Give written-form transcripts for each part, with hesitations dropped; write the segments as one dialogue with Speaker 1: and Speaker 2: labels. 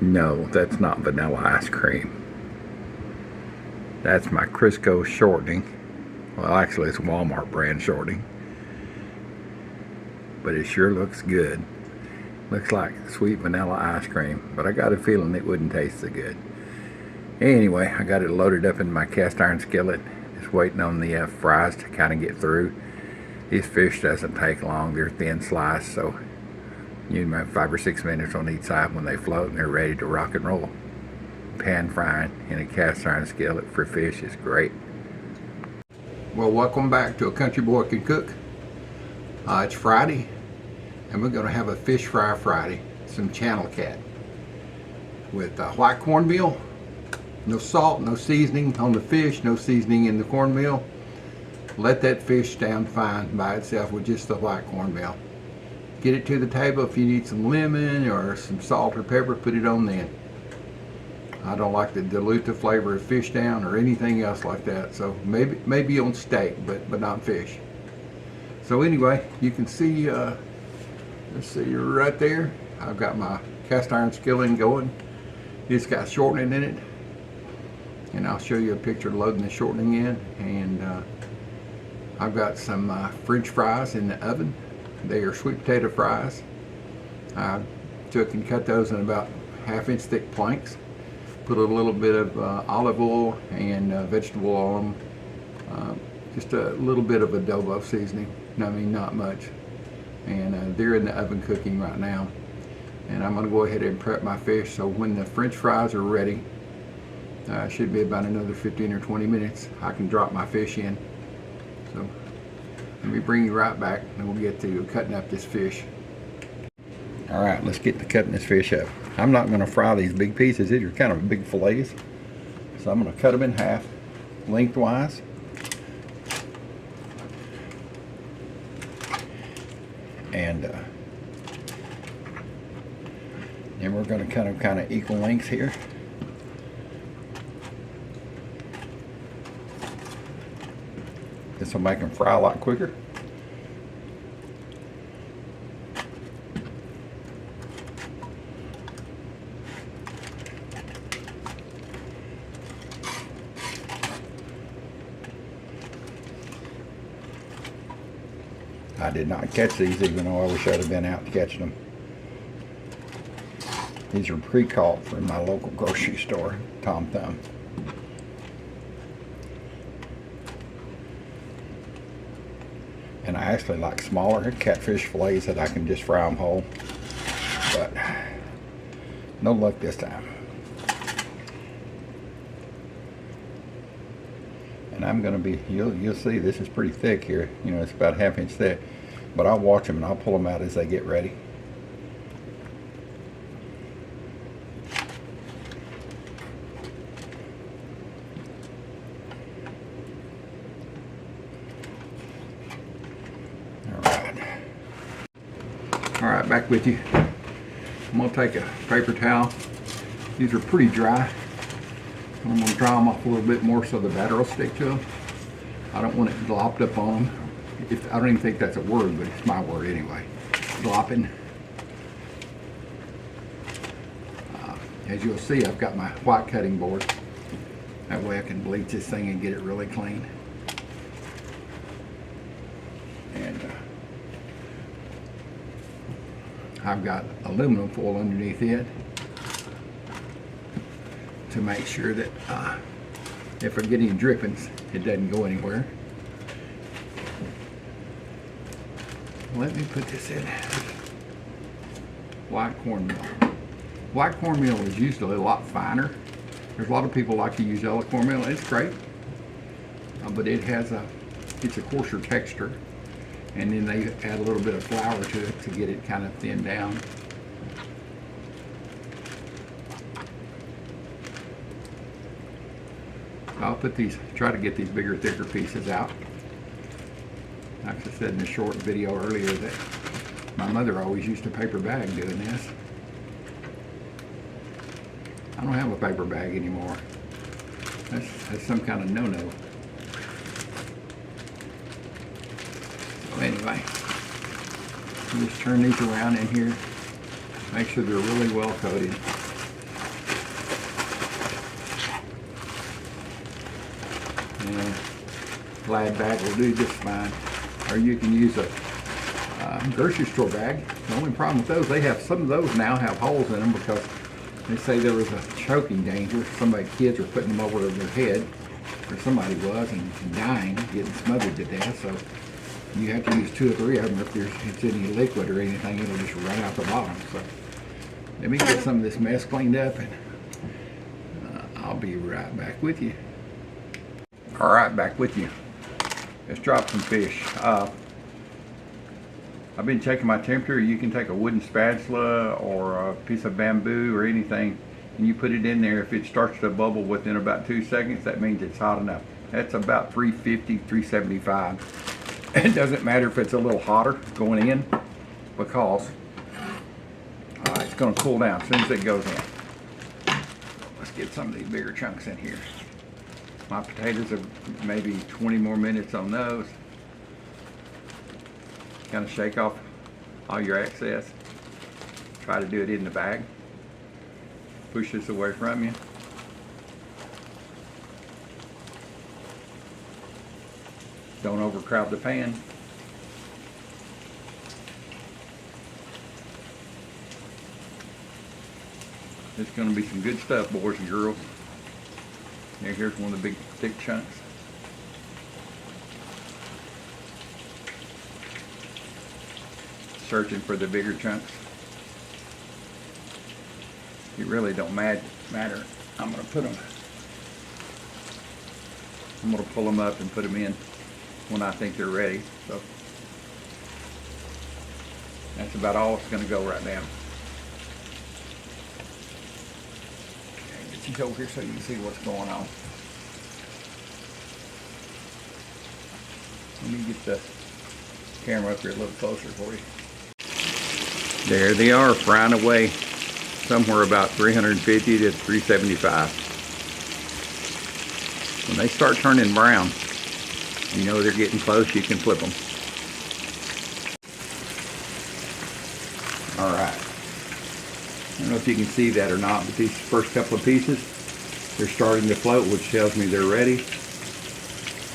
Speaker 1: No, that's not vanilla ice cream. That's my Crisco shortening. Well, actually, it's Walmart brand shortening. But it sure looks good. Looks like sweet vanilla ice cream, but I got a feeling it wouldn't taste so good. Anyway, I got it loaded up in my cast iron skillet. Just waiting on the fries to kind of get through. These fish doesn't take long. They're thin sliced, so you know, 5 or 6 minutes on each side when they float and they're ready to rock and roll. Pan frying in a cast iron skillet for fish is great. Well, welcome back to A Country Boy Can Cook. It's Friday, and we're going to have a fish fry Friday, some channel cat with white cornmeal, no salt, no seasoning on the fish, no seasoning in the cornmeal. Let that fish stand fine by itself with just the white cornmeal. Get it to the table. If you need some lemon or some salt or pepper, put it on then. I don't like to dilute the flavor of fish down or anything else like that, so maybe on steak, but not fish. So anyway, you can see, let's see right there, I've got my cast iron skillet going. It's got shortening in it, and I'll show you a picture of loading the shortening in. And I've got some French fries in the oven. They are sweet potato fries. I took and cut those in about 1/2 inch thick planks. Put a little bit of olive oil and vegetable oil on them. Just a little bit of adobo seasoning. I mean, not much. And they're in the oven cooking right now. And I'm going to go ahead and prep my fish, so when the French fries are ready, should be about another 15 or 20 minutes, I can drop my fish in. So let me bring you right back and we'll get to cutting up this fish. All right, let's get to cutting this fish up. I'm not going to fry these big pieces. These are kind of big fillets. So I'm going to cut them in half lengthwise. And then we're going to cut them kind of equal lengths here. This will make them fry a lot quicker. I did not catch these, even though I wish I'd have been out catching them. These are pre-caught from my local grocery store, Tom Thumb. And I actually like smaller catfish fillets that I can just fry them whole. But no luck this time. And I'm going to be, you'll see this is pretty thick here. You know, it's about 1/2 inch thick. But I'll watch them and I'll pull them out as they get ready. All right, back with you. I'm going to take a paper towel. These are pretty dry. I'm going to dry them off a little bit more so the batter will stick to them. I don't want it glopped up on them. I don't even think that's a word, but it's my word anyway. Glopping. As you'll see, I've got my white cutting board. That way I can bleach this thing and get it really clean. And I've got aluminum foil underneath it to make sure that if I get any drippings, it doesn't go anywhere. Let me put this in. White cornmeal. White cornmeal is usually a lot finer. There's a lot of people like to use yellow cornmeal. It's great, but it's a coarser texture. And then they add a little bit of flour to it to get it kind of thinned down. I'll put these, try to get these bigger, thicker pieces out. Like I said in the short video earlier, that my mother always used a paper bag doing this. I don't have a paper bag anymore. That's some kind of no-no. So anyway, just turn these around in here. Make sure they're really well coated. Glad bag will do just fine. Or you can use a grocery store bag. The only problem with those, some of those now have holes in them because they say there was a choking danger. Kids were putting them over their head, or somebody was, and dying, getting smothered to death. So you have to use 2 or 3 of them. If it's any liquid or anything, it'll just run out the bottom. So let me get some of this mess cleaned up, and I'll be right back with you. All right, back with you. Let's drop some fish. I've been checking my temperature. You can take a wooden spatula or a piece of bamboo or anything, and you put it in there. If it starts to bubble within about 2 seconds, that means it's hot enough. That's about 350, 375. It doesn't matter if it's a little hotter going in, because it's going to cool down as soon as it goes in. Let's get some of these bigger chunks in here. My potatoes are maybe 20 more minutes on those. Kind of shake off all your excess. Try to do it in the bag. Push this away from you. Don't overcrowd the pan. It's going to be some good stuff, boys and girls. Here's one of the big thick chunks. Searching for the bigger chunks. It really don't matter. I'm going to pull them up and put them in when I think they're ready. So that's about all it's going to go right now. Okay, get these over here so you can see what's going on. Let me get the camera up here a little closer for you. There they are, frying away, somewhere about 350 to 375. When they start turning brown, you know they're getting close, you can flip them. All right. I don't know if you can see that or not, but these first couple of pieces, they're starting to float, which tells me they're ready.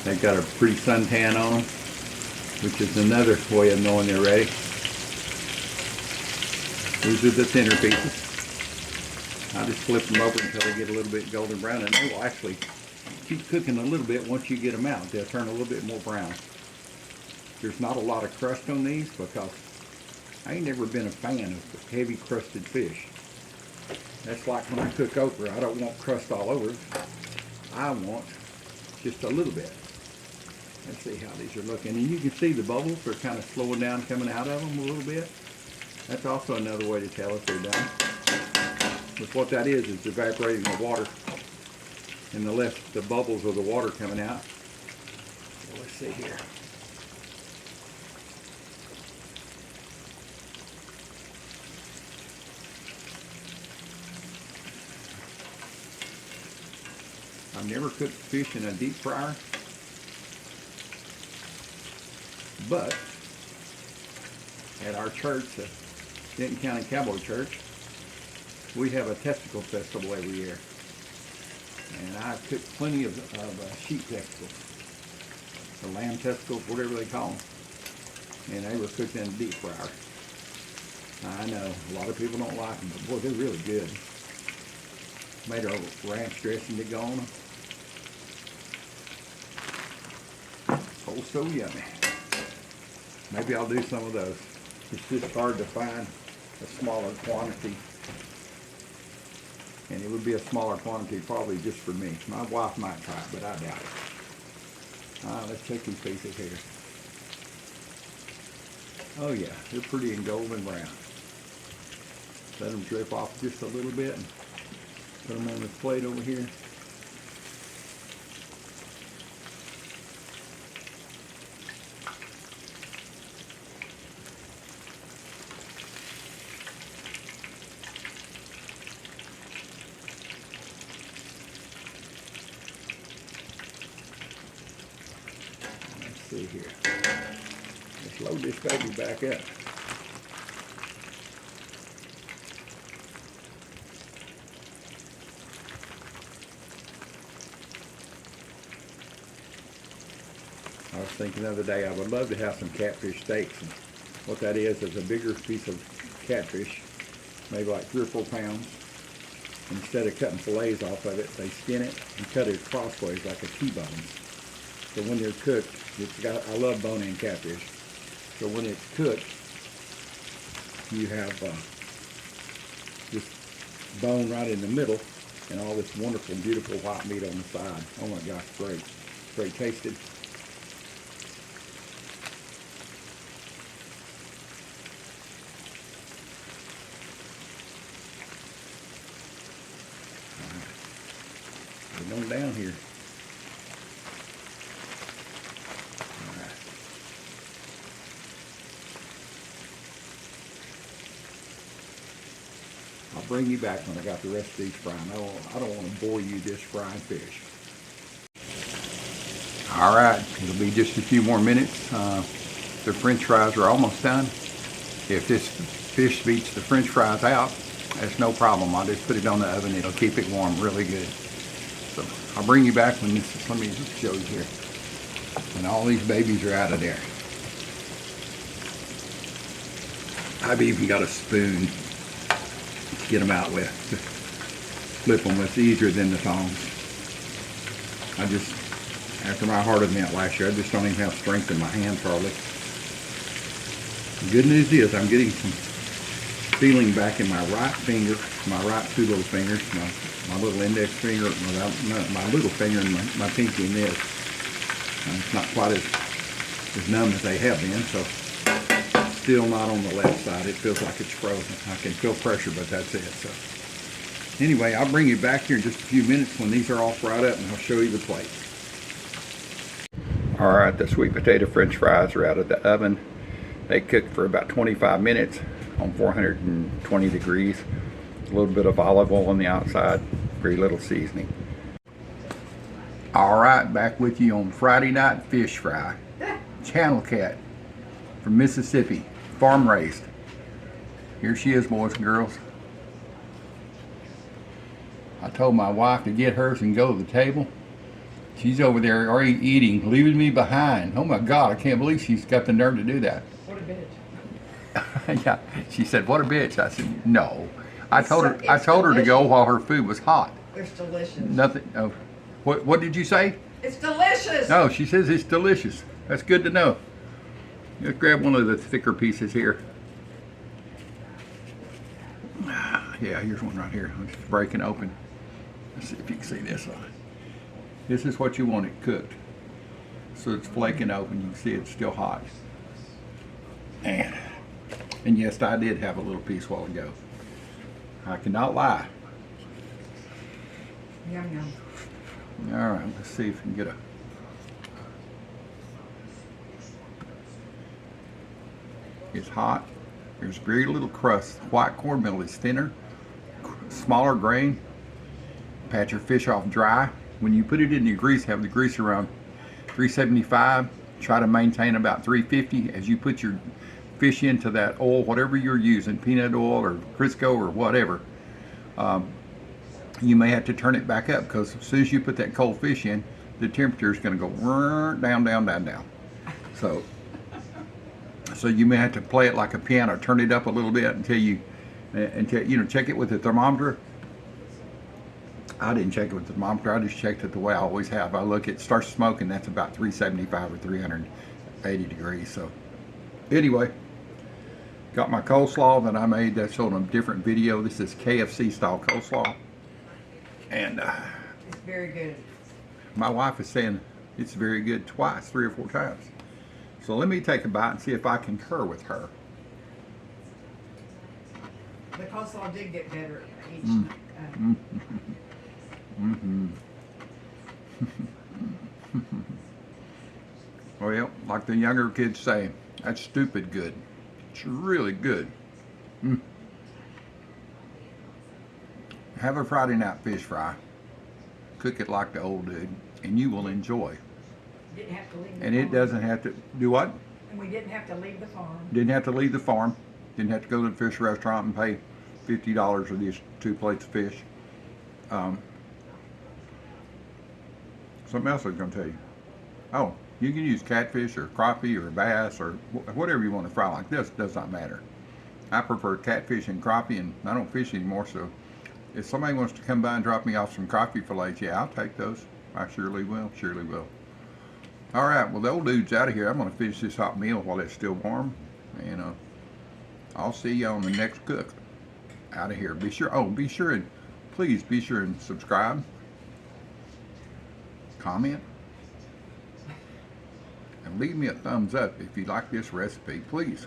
Speaker 1: They've got a pretty suntan on them, which is another way of knowing they're ready. These are the thinner pieces. I just flip them over until they get a little bit golden brown, and they will actually keep cooking a little bit once you get them out. They'll turn a little bit more brown. There's not a lot of crust on these because I ain't never been a fan of heavy crusted fish. That's like when I cook okra. I don't want crust all over. I want just a little bit. Let's see how these are looking. And you can see the bubbles are kind of slowing down, coming out of them a little bit. That's also another way to tell if they're done. But what that is evaporating the water and the bubbles of the water coming out. So let's see here. I've never cooked fish in a deep fryer, but at our church, the Denton County Cowboy Church, we have a testicle festival every year, and I've cooked plenty of sheep testicles, or lamb testicles, whatever they call them, and they were cooked in a deep fryer. I know a lot of people don't like them, but boy, they're really good. Made a ranch dressing to go on them. Oh, so yummy. Maybe I'll do some of those. It's just hard to find a smaller quantity. And it would be a smaller quantity probably just for me. My wife might try it, but I doubt it. Let's check these pieces here. Oh yeah, they're pretty and golden brown. Let them drip off just a little bit and put them on this plate over here. See here. Let's load this baby back up. thinking the other day I would love to have some catfish steaks. And what that is a bigger piece of catfish, maybe like 3 or 4 pounds. Instead of cutting fillets off of it, they skin it and cut it crossways like a T-bone. So when they're cooked, I love bone-in catfish. So when it's cooked, you have this bone right in the middle and all this wonderful, beautiful white meat on the side. Oh my gosh, great. Great tasted. All right. Get on down here. I'll bring you back when I got the rest of these frying. I don't want to bore you just frying fish. All right, it'll be just a few more minutes. The French fries are almost done. If this fish beats the French fries out, that's no problem. I'll just put it on the oven. It'll keep it warm really good. So I'll bring you back when this is, let me just show you here. And all these babies are out of there. I've even got a spoon to get them out with. Just flip them. It's easier than the tongs. After my heart event last year, I just don't even have strength in my hands hardly. The good news is I'm getting some feeling back in my right finger, my right 2 little fingers, my little index finger, my little finger and my pinky and this. It's not quite as numb as they have been, so still not on the left side. It feels like it's frozen. I can feel pressure, but that's it. So anyway, I'll bring you back here in just a few minutes when these are all fried up, and I'll show you the plate. All right, the sweet potato French fries are out of the oven. They cooked for about 25 minutes on 420 degrees. A little bit of olive oil on the outside, very little seasoning. All right, back with you on Friday night fish fry. Channel cat from Mississippi, farm raised. Here she is, boys and girls. I told my wife to get hers and go to the table. She's over there already eating, leaving me behind. Oh my God, I can't believe she's got the nerve to do that.
Speaker 2: What a bitch.
Speaker 1: Yeah, she said, "What a bitch." I said, "No." I told her to go while her food was hot.
Speaker 2: It's delicious.
Speaker 1: Nothing. Oh, what did you say?
Speaker 2: It's delicious.
Speaker 1: No, she says it's delicious. That's good to know. Let's grab one of the thicker pieces here. Yeah, here's one right here. It's breaking open. Let's see if you can see this one. This is what you want it cooked. So it's flaking open. You can see it's still hot. And yes, I did have a little piece a while ago. I cannot lie.
Speaker 2: Yum yum.
Speaker 1: All right, let's see if we can get a. It's hot. There's very little crust. White cornmeal is thinner, smaller grain. Pat your fish off dry. When you put it in your grease, have the grease around 375. Try to maintain about 350 as you put your fish into that oil, whatever you're using, peanut oil or Crisco or whatever. You may have to turn it back up because as soon as you put that cold fish in, the temperature is going to go down, down, down, down. So you may have to play it like a piano, turn it up a little bit until you know, check it with the thermometer. I didn't check it with the thermometer. I just checked it the way I always have. I look, it starts smoking. That's about 375 or 380 degrees. So anyway, got my coleslaw that I made. That's on a different video. This is KFC style coleslaw. And
Speaker 2: it's very good.
Speaker 1: My wife is saying it's very good twice, 3 or 4 times. So let me take a bite and see if I concur with her.
Speaker 2: The coleslaw did get better each.
Speaker 1: Well, like the younger kids say, that's stupid good. It's really good. Have a Friday night fish fry. Cook it like the old dude, and you will enjoy.
Speaker 2: Didn't have to leave the
Speaker 1: And it
Speaker 2: farm.
Speaker 1: doesn't have to do what?
Speaker 2: And we didn't have to leave the farm.
Speaker 1: Didn't have to leave the farm. Didn't have to go to the fish restaurant and pay $50 for these 2 plates of fish. Something else I was going to tell you. Oh, You can use catfish or crappie or bass or whatever you want to fry like this. Does not matter. I prefer catfish and crappie, and I don't fish anymore, so if somebody wants to come by and drop me off some crappie fillets, yeah, I'll take those. I surely will, surely will. All right, well, the old dude's out of here. I'm going to finish this hot meal while it's still warm, and I'll see you on the next cook. Out of here. Be sure and please be sure and subscribe, comment, and leave me a thumbs up if you like this recipe, please.